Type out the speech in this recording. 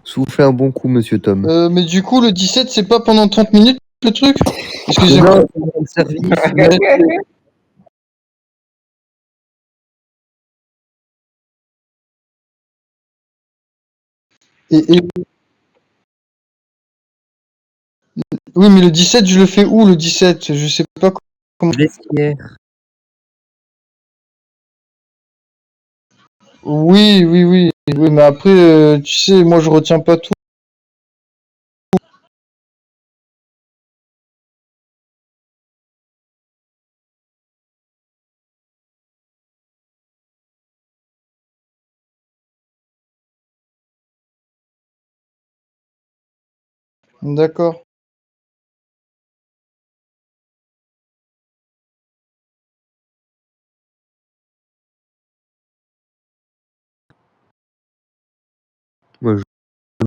Soufflez un bon coup, monsieur Tom. Mais du coup, le 17, c'est pas pendant 30 minutes le truc? Mais Excusez-moi. non, c'est le service. Et oui, mais le 17, je le fais où le 17? Je sais pas comment. Vestiaire. Oui, oui, oui, oui, mais après, tu sais, moi je retiens pas tout. D'accord.